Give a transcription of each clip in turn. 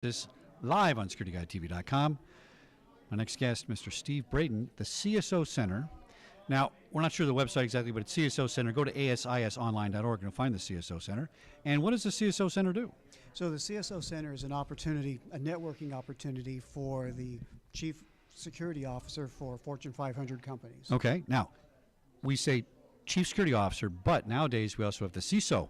this live on SecurityGuideTV.com. My next guest, Mr. Steve Braden, the CSO Center. Now, we're not sure the website exactly, but it's CSO Center. Go to ASISOnline.org and you'll find the CSO Center. And what does the CSO Center do? So the CSO Center is an opportunity, a networking opportunity for the Chief Security Officer for Fortune 500 companies. Okay. Now, we say Chief Security Officer, but nowadays we also have the CISO.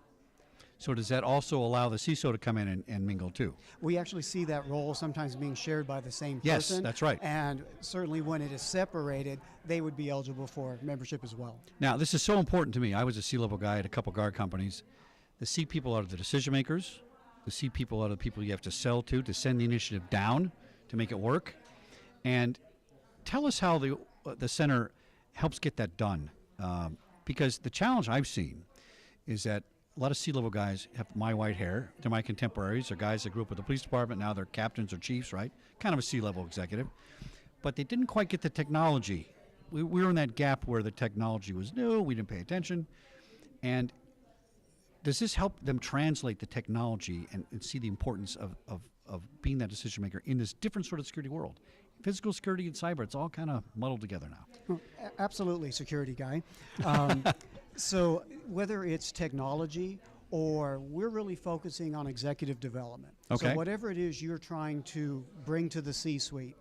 So does that also allow the CISO to come in and mingle too? We actually see that role sometimes being shared by the same person. Yes, that's right. And certainly when it is separated, they would be eligible for membership as well. Now, this is so important to me. I was a C-level guy at a couple guard companies. The C people are the decision makers. The C people are the people you have to sell to send the initiative down to make it work. And tell us how the center helps get that done. Because the challenge I've seen is that a lot of C-level guys have my white hair. They're my contemporaries. They're guys that grew up with the police department. Now they're captains or chiefs, right? Kind of a C-level executive. But they didn't quite get the technology. We were in that gap where the technology was new. We didn't pay attention. And does this help them translate the technology and see the importance of being that decision maker in this different sort of security world? Physical security and cyber, it's all kind of muddled together now. Well, absolutely, security guy. So whether it's technology or we're really focusing on executive development. Okay. So whatever it is you're trying to bring to the C-suite,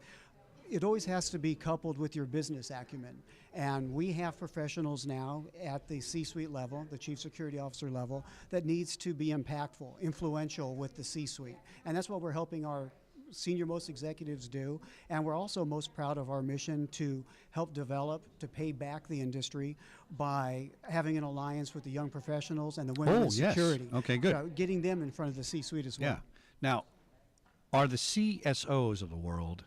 it always has to be coupled with your business acumen. And we have professionals now at the C-suite level, the Chief Security Officer level, that needs to be impactful, influential with the C-suite. And that's what we're helping our senior-most executives do, and we're also most proud of our mission to help develop, to pay back the industry by having an alliance with the young professionals and the women in security. Okay, good. Getting them in front of the C-suite as well. Yeah. Now, are the CSOs of the world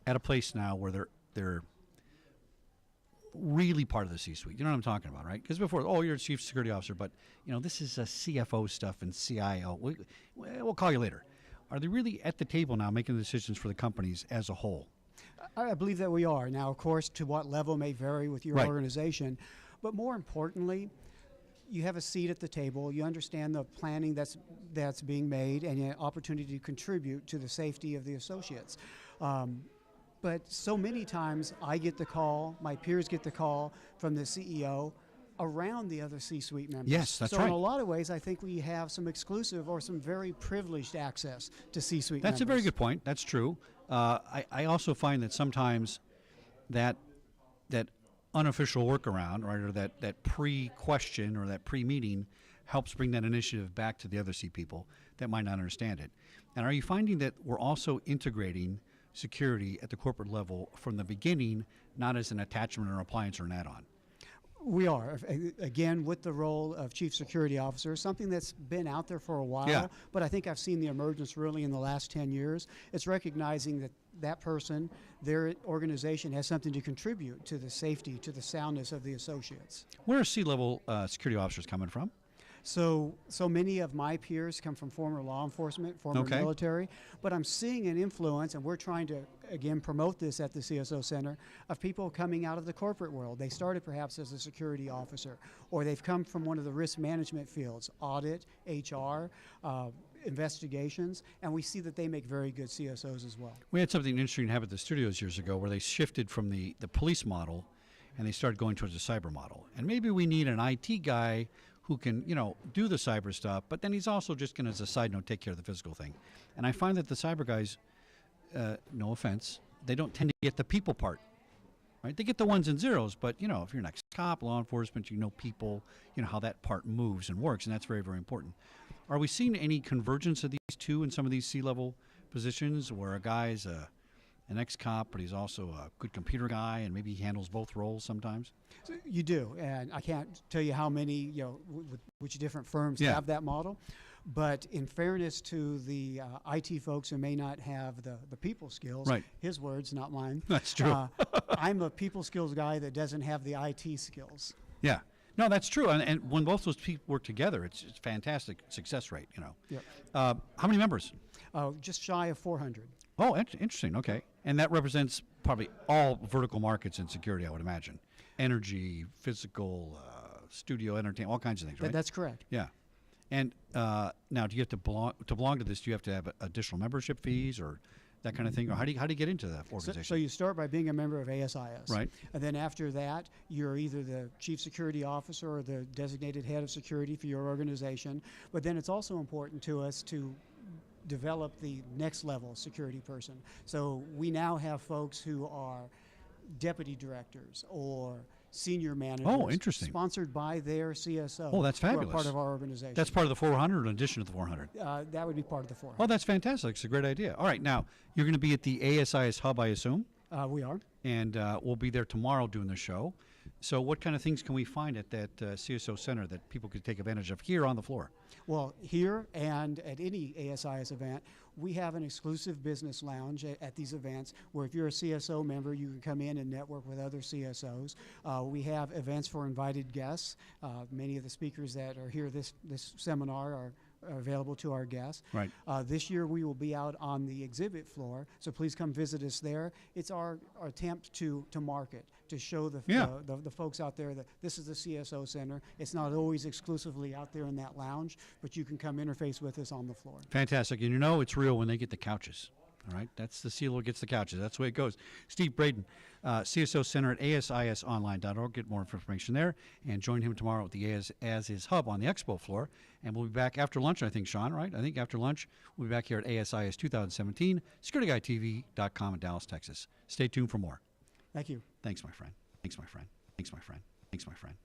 at a place now where they're really part of the C-suite? You know what I'm talking about, right? Because before, oh, you're a chief security officer, but you know this is CFO stuff and CIO. We'll call you later. Are they really at the table now making the decisions for the companies as a whole? I believe that we are. Now, of course, to what level may vary with your organization. But more importantly, you have a seat at the table. You understand the planning that's being made and an opportunity to contribute to the safety of the associates. But so many times I get the call, my peers get the call from the CEO around the other C-suite members. Yes, that's right. So in a lot of ways, I think we have some exclusive or some very privileged access to C-suite members. That's a very good point. That's true. I also find that sometimes that unofficial workaround, right, or that pre-question or that pre-meeting helps bring that initiative back to the other C people that might not understand it. And are you finding that we're also integrating security at the corporate level from the beginning, not as an attachment or appliance or an add-on? We are, again, with the role of Chief Security Officer, something that's been out there for a while, but I think I've seen the emergence really in the last 10 years. It's recognizing that that person, their organization has something to contribute to the safety, to the soundness of the associates. Where are C-level security officers coming from? So many of my peers come from former law enforcement, former military, but I'm seeing an influence, and we're trying to, again, promote this at the CSO Center, of people coming out of the corporate world. They started perhaps as a security officer, or they've come from one of the risk management fields, audit, HR, investigations, and we see that they make very good CSOs as well. We had something interesting happen at the studios years ago where they shifted from the police model and they started going towards the cyber model. And maybe we need an IT guy who can, you know, do the cyber stuff, but then he's also just going to, as a side note, take care of the physical thing. And I find that the cyber guys, no offense, they don't tend to get the people part, right? They get the ones and zeros, but, you know, if you're an ex-cop, law enforcement, you know people, you know how that part moves and works, and that's very, very important. Are we seeing any convergence of these two in some of these C-level positions where a guy's an ex-cop, but he's also a good computer guy, and maybe he handles both roles sometimes? So you do, and I can't tell you how many, you know, which different firms have that model. But in fairness to the IT folks who may not have the people skills, his words, not mine. That's true. I'm a people skills guy that doesn't have the IT skills. Yeah. No, that's true. And when both those people work together, it's fantastic success rate, you know. Yep. How many members? Just shy of 400. Oh, interesting. Okay. And that represents probably all vertical markets in security, I would imagine. Energy, physical, studio, entertainment, all kinds of things, right? That's correct. Yeah. And now, do you have to belong to this? Do you have to have additional membership fees or that kind of thing, or how do you get into that organization? So you start by being a member of ASIS, Right. And then after that, you're either the chief security officer or the designated head of security for your organization. But then it's also important to us to develop the next level security person. So we now have folks who are deputy directors or senior managers. Oh, interesting. Sponsored by their CSO. Oh, that's who are fabulous. part of our organization. That's part of the 400 in addition to the 400. That would be part of the 400. Oh, that's fantastic. It's a great idea. All right, now, you're going to be at the ASIS Hub, I assume? We are. And we'll be there tomorrow doing the show. So what kind of things can we find at that CSO center that people could take advantage of here on the floor? Well, here and at any ASIS event, we have an exclusive business lounge at these events where if you're a CSO member, you can come in and network with other CSOs. We have events for invited guests. Many of the speakers that are here this seminar are available to our guests. Right. This year we will be out on the exhibit floor, so please come visit us there. It's our attempt to market, to show the folks out there that this is the CSO Center. It's not always exclusively out there in that lounge, but you can come interface with us on the floor. Fantastic. And you know it's real when they get the couches. All right, that's the CLO gets the couches. That's the way it goes. Steve Braden, CSO Center at ASISonline.org. Get more information there. And join him tomorrow at the ASIS Hub on the expo floor. And we'll be back after lunch, I think, Sean, right? I think after lunch, we'll be back here at ASIS 2017, SecurityGuideTV.com in Dallas, Texas. Stay tuned for more. Thank you. Thanks, my friend. Thanks, my friend. Thanks, my friend. Thanks, my friend.